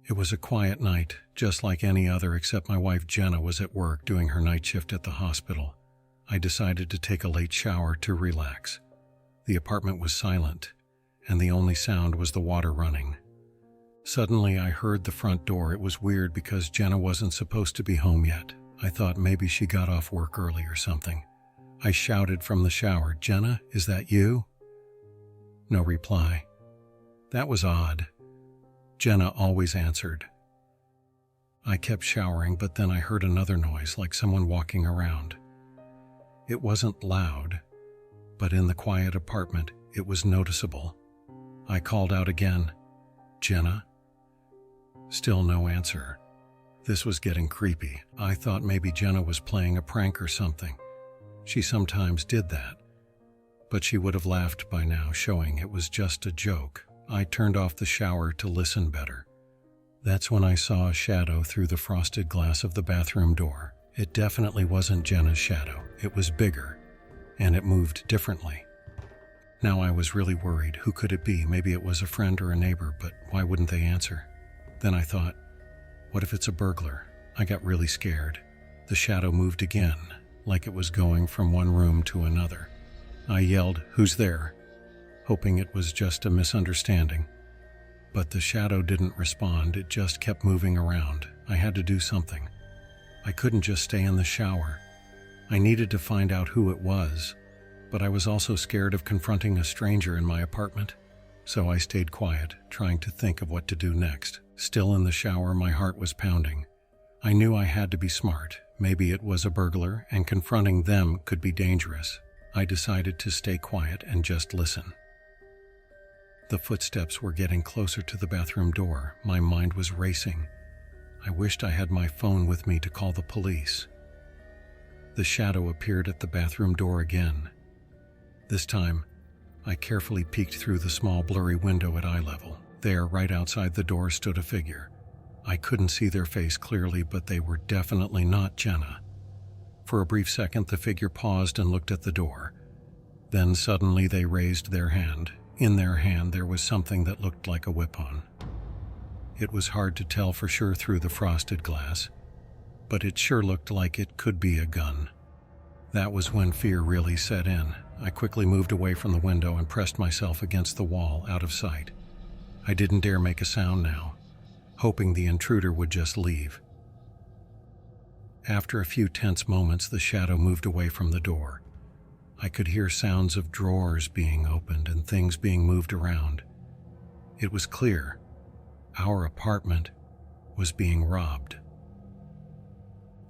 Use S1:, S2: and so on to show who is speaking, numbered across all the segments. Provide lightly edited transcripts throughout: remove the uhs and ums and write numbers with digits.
S1: It was a quiet night, just like any other, except my wife Jenna was at work doing her night shift at the hospital. I decided to take a late shower to relax. The apartment was silent, and the only sound was the water running. Suddenly, I heard the front door. It was weird because Jenna wasn't supposed to be home yet. I thought maybe she got off work early or something. I shouted from the shower, "Jenna, is that you?" No reply. That was odd. Jenna always answered. I kept showering, but then I heard another noise, like someone walking around. It wasn't loud, but in the quiet apartment, it was noticeable. I called out again, "Jenna?" Still no answer. This was getting creepy. I thought maybe Jenna was playing a prank or something. She sometimes did that, but she would have laughed by now, showing it was just a joke. I turned off the shower to listen better. That's when I saw a shadow through the frosted glass of the bathroom door. It definitely wasn't Jenna's shadow. It was bigger, and it moved differently. Now I was really worried. Who could it be? Maybe it was a friend or a neighbor, but why wouldn't they answer? Then I thought, what if it's a burglar? I got really scared. The shadow moved again, like it was going from one room to another. I yelled, "Who's there?" hoping it was just a misunderstanding. But the shadow didn't respond. It just kept moving around. I had to do something. I couldn't just stay in the shower. I needed to find out who it was, but I was also scared of confronting a stranger in my apartment. So I stayed quiet, trying to think of what to do next. Still in the shower, my heart was pounding. I knew I had to be smart. Maybe it was a burglar, and confronting them could be dangerous. I decided to stay quiet and just listen. The footsteps were getting closer to the bathroom door. My mind was racing. I wished I had my phone with me to call the police. The shadow appeared at the bathroom door again. This time, I carefully peeked through the small blurry window at eye level. There, right outside the door, stood a figure. I couldn't see their face clearly, but they were definitely not Jenna. For a brief second, the figure paused and looked at the door. Then suddenly they raised their hand. In their hand there was something that looked like a weapon. It was hard to tell for sure through the frosted glass, but it sure looked like it could be a gun. That was when fear really set in. I quickly moved away from the window and pressed myself against the wall, out of sight. I didn't dare make a sound now, hoping the intruder would just leave. After a few tense moments, the shadow moved away from the door. I could hear sounds of drawers being opened and things being moved around. It was clear. Our apartment was being robbed.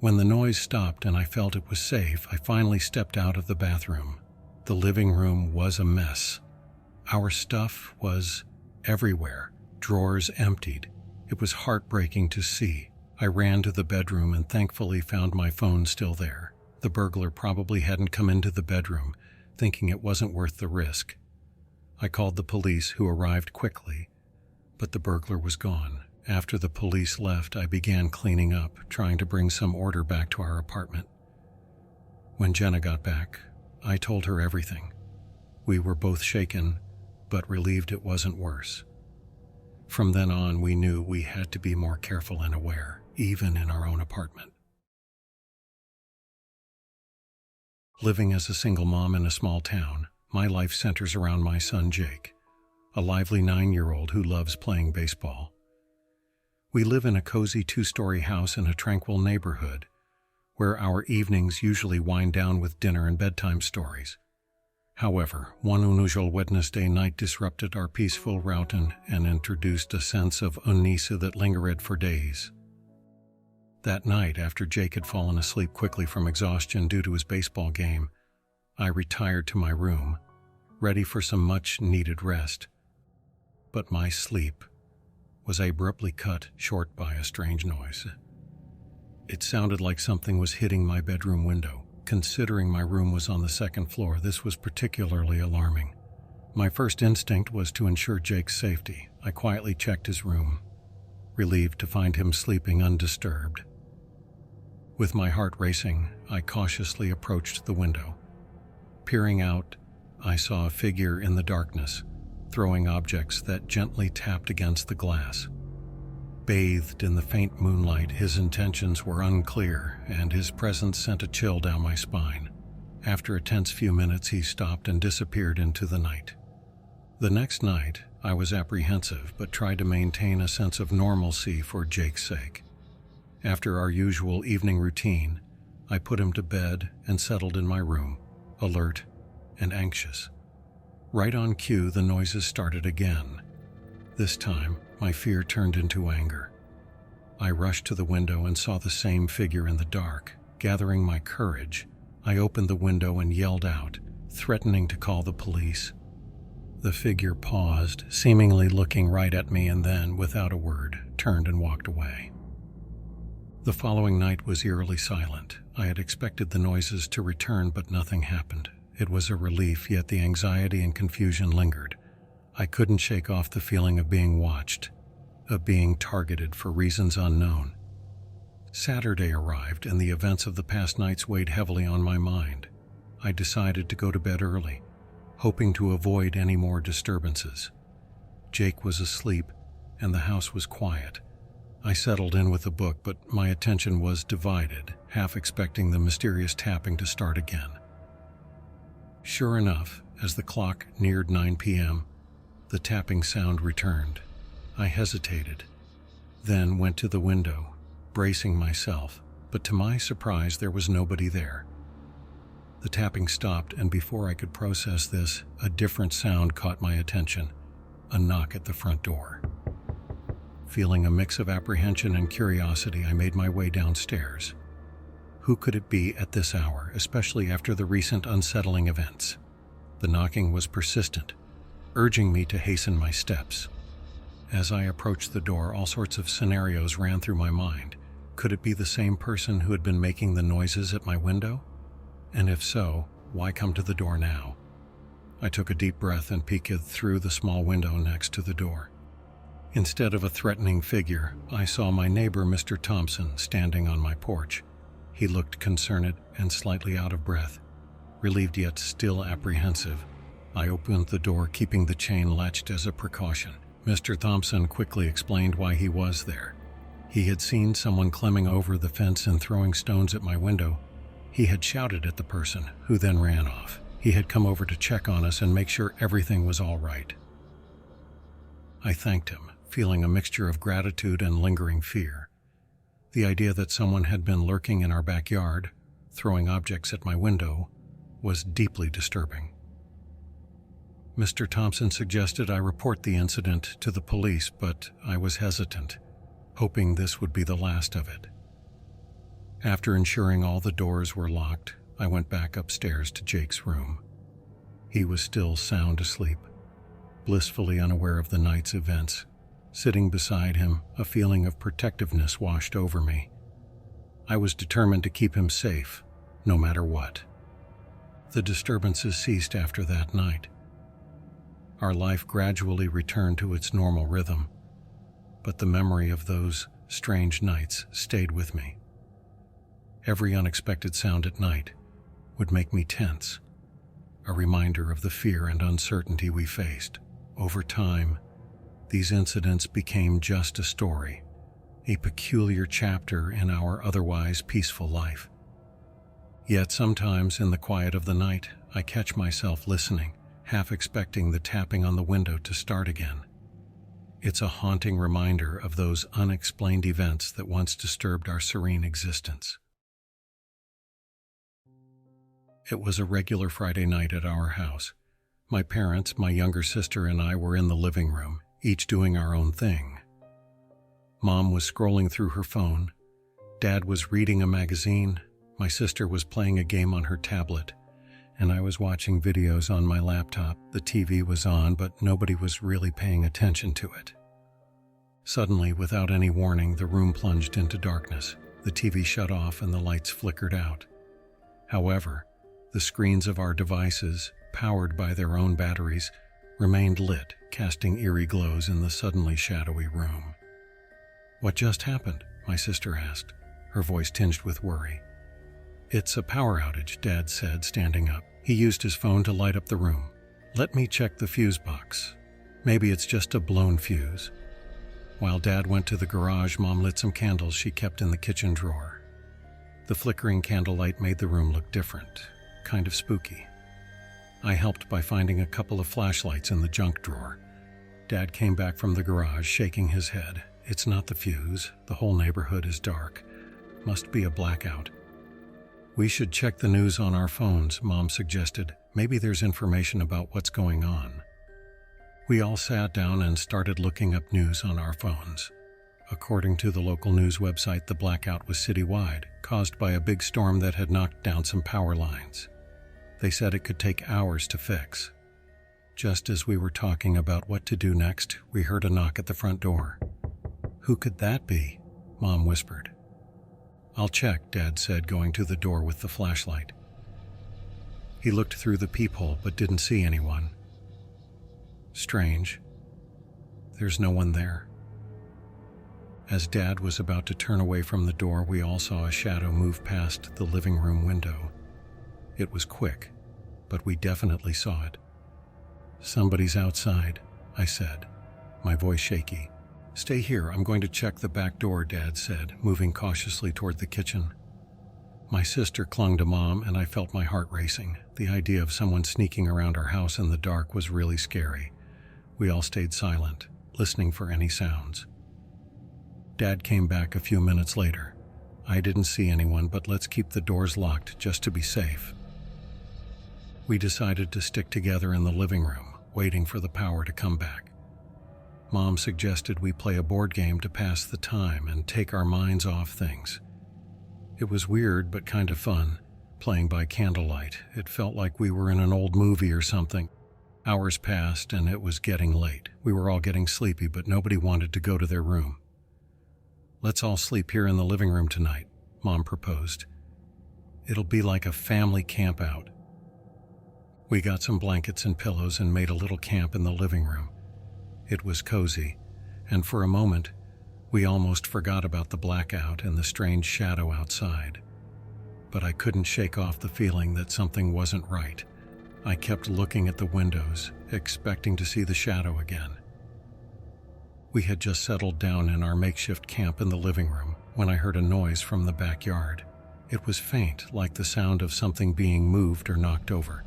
S1: When the noise stopped and I felt it was safe, I finally stepped out of the bathroom. The living room was a mess. Our stuff was everywhere, drawers emptied. It was heartbreaking to see. I ran to the bedroom and thankfully found my phone still there. The burglar probably hadn't come into the bedroom, thinking it wasn't worth the risk. I called the police, who arrived quickly, but the burglar was gone. After the police left, I began cleaning up, trying to bring some order back to our apartment. When Jenna got back, I told her everything. We were both shaken, but relieved it wasn't worse. From then on, we knew we had to be more careful and aware, even in our own apartment. Living as a single mom in a small town, my life centers around my son Jake, a lively 9-year-old who loves playing baseball. We live in a cozy 2-story house in a tranquil neighborhood, where our evenings usually wind down with dinner and bedtime stories. However, one unusual Wednesday night disrupted our peaceful routine and introduced a sense of unease that lingered for days. That night, after Jake had fallen asleep quickly from exhaustion due to his baseball game, I retired to my room, ready for some much-needed rest. But my sleep was abruptly cut short by a strange noise. It sounded like something was hitting my bedroom window. Considering my room was on the 2nd floor, this was particularly alarming. My first instinct was to ensure Jake's safety. I quietly checked his room, relieved to find him sleeping undisturbed. With my heart racing, I cautiously approached the window. Peering out, I saw a figure in the darkness, throwing objects that gently tapped against the glass. Bathed in the faint moonlight, his intentions were unclear, and his presence sent a chill down my spine. After a tense few minutes, he stopped and disappeared into the night. The next night, I was apprehensive but tried to maintain a sense of normalcy for Jake's sake. After our usual evening routine, I put him to bed and settled in my room, alert and anxious. Right on cue, the noises started again. This time, my fear turned into anger. I rushed to the window and saw the same figure in the dark. Gathering my courage, I opened the window and yelled out, threatening to call the police. The figure paused, seemingly looking right at me, and then, without a word, turned and walked away. The following night was eerily silent. I had expected the noises to return, but nothing happened. It was a relief, yet the anxiety and confusion lingered. I couldn't shake off the feeling of being watched, of being targeted for reasons unknown. Saturday arrived, and the events of the past nights weighed heavily on my mind. I decided to go to bed early, hoping to avoid any more disturbances. Jake was asleep, and the house was quiet. I settled in with a book, but my attention was divided, half expecting the mysterious tapping to start again. Sure enough, as the clock neared 9 p.m., the tapping sound returned. I hesitated, then went to the window, bracing myself, but to my surprise there was nobody there. The tapping stopped, and before I could process this, a different sound caught my attention, a knock at the front door. Feeling a mix of apprehension and curiosity, I made my way downstairs. Who could it be at this hour, especially after the recent unsettling events? The knocking was persistent, urging me to hasten my steps. As I approached the door, all sorts of scenarios ran through my mind. Could it be the same person who had been making the noises at my window? And if so, why come to the door now? I took a deep breath and peeked through the small window next to the door. Instead of a threatening figure, I saw my neighbor, Mr. Thompson, standing on my porch. He looked concerned and slightly out of breath. Relieved yet still apprehensive, I opened the door, keeping the chain latched as a precaution. Mr. Thompson quickly explained why he was there. He had seen someone climbing over the fence and throwing stones at my window. He had shouted at the person, who then ran off. He had come over to check on us and make sure everything was all right. I thanked him, feeling a mixture of gratitude and lingering fear. The idea that someone had been lurking in our backyard, throwing objects at my window, was deeply disturbing. Mr. Thompson suggested I report the incident to the police, but I was hesitant, hoping this would be the last of it. After ensuring all the doors were locked, I went back upstairs to Jake's room. He was still sound asleep, blissfully unaware of the night's events. Sitting beside him, a feeling of protectiveness washed over me. I was determined to keep him safe, no matter what. The disturbances ceased after that night. Our life gradually returned to its normal rhythm, but the memory of those strange nights stayed with me. Every unexpected sound at night would make me tense, a reminder of the fear and uncertainty we faced. Over time, these incidents became just a story, a peculiar chapter in our otherwise peaceful life. Yet sometimes in the quiet of the night, I catch myself listening, half expecting the tapping on the window to start again. It's a haunting reminder of those unexplained events that once disturbed our serene existence. It was a regular Friday night at our house. My parents, my younger sister, and I were in the living room, each doing our own thing. Mom was scrolling through her phone. Dad was reading a magazine. My sister was playing a game on her tablet, and I was watching videos on my laptop. The TV was on, but nobody was really paying attention to it. Suddenly, without any warning, the room plunged into darkness. The TV shut off and the lights flickered out. However, the screens of our devices, powered by their own batteries, remained lit, casting eerie glows in the suddenly shadowy room. "What just happened?" my sister asked, her voice tinged with worry. "It's a power outage," Dad said, standing up. He used his phone to light up the room. "Let me check the fuse box. Maybe it's just a blown fuse." While Dad went to the garage, Mom lit some candles she kept in the kitchen drawer. The flickering candlelight made the room look different, kind of spooky. I helped by finding a couple of flashlights in the junk drawer. Dad came back from the garage, shaking his head. It's not the fuse. The whole neighborhood is dark. Must be a blackout. We should check the news on our phones, Mom suggested. Maybe there's information about what's going on. We all sat down and started looking up news on our phones. According to the local news website, the blackout was citywide, caused by a big storm that had knocked down some power lines. They said it could take hours to fix. Just as we were talking about what to do next, we heard a knock at the front door. "Who could that be?" Mom whispered. "I'll check," Dad said, going to the door with the flashlight. He looked through the peephole but didn't see anyone. Strange. There's no one there. As Dad was about to turn away from the door, we all saw a shadow move past the living room window. It was quick, but we definitely saw it. "Somebody's outside," I said, my voice shaky. "Stay here, I'm going to check the back door," Dad said, moving cautiously toward the kitchen. My sister clung to Mom, and I felt my heart racing. The idea of someone sneaking around our house in the dark was really scary. We all stayed silent, listening for any sounds. Dad came back a few minutes later. "I didn't see anyone, but let's keep the doors locked just to be safe." We decided to stick together in the living room, waiting for the power to come back. Mom suggested we play a board game to pass the time and take our minds off things. It was weird but kind of fun, playing by candlelight. It felt like we were in an old movie or something. Hours passed and it was getting late. We were all getting sleepy, but nobody wanted to go to their room. "Let's all sleep here in the living room tonight," Mom proposed. "It'll be like a family camp out." We got some blankets and pillows and made a little camp in the living room. It was cozy, and for a moment, we almost forgot about the blackout and the strange shadow outside. But I couldn't shake off the feeling that something wasn't right. I kept looking at the windows, expecting to see the shadow again. We had just settled down in our makeshift camp in the living room when I heard a noise from the backyard. It was faint, like the sound of something being moved or knocked over.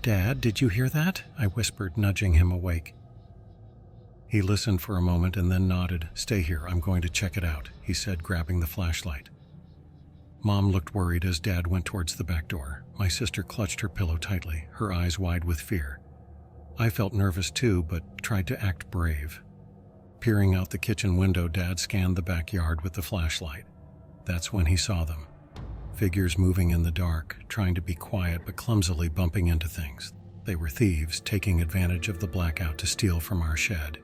S1: "Dad, did you hear that?" I whispered, nudging him awake. He listened for a moment and then nodded. "Stay here, I'm going to check it out," he said, grabbing the flashlight. Mom looked worried as Dad went towards the back door. My sister clutched her pillow tightly, her eyes wide with fear. I felt nervous too, but tried to act brave. Peering out the kitchen window, Dad scanned the backyard with the flashlight. That's when he saw them. Figures moving in the dark, trying to be quiet but clumsily bumping into things. They were thieves, taking advantage of the blackout to steal from our shed.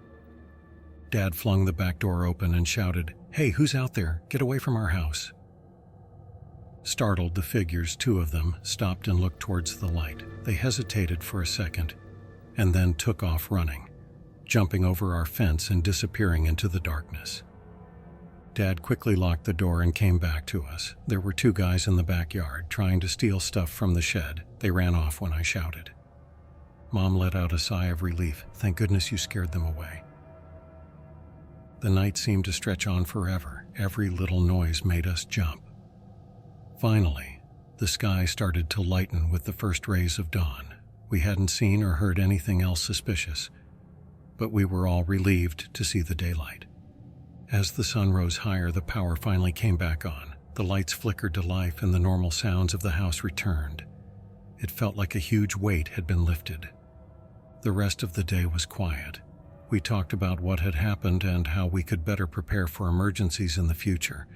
S1: Dad flung the back door open and shouted, "Hey, who's out there? Get away from our house." Startled, the figures, two of them, stopped and looked towards the light. They hesitated for a second, and then took off running, jumping over our fence and disappearing into the darkness. Dad quickly locked the door and came back to us. There were two guys in the backyard trying to steal stuff from the shed. They ran off when I shouted. Mom let out a sigh of relief. "Thank goodness you scared them away." The night seemed to stretch on forever. Every little noise made us jump. Finally, the sky started to lighten with the first rays of dawn. We hadn't seen or heard anything else suspicious, but we were all relieved to see the daylight. As the sun rose higher, the power finally came back on. The lights flickered to life and the normal sounds of the house returned. It felt like a huge weight had been lifted. The rest of the day was quiet. We talked about what had happened and how we could better prepare for emergencies in the future,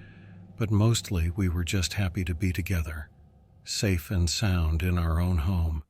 S1: but mostly we were just happy to be together, safe and sound in our own home.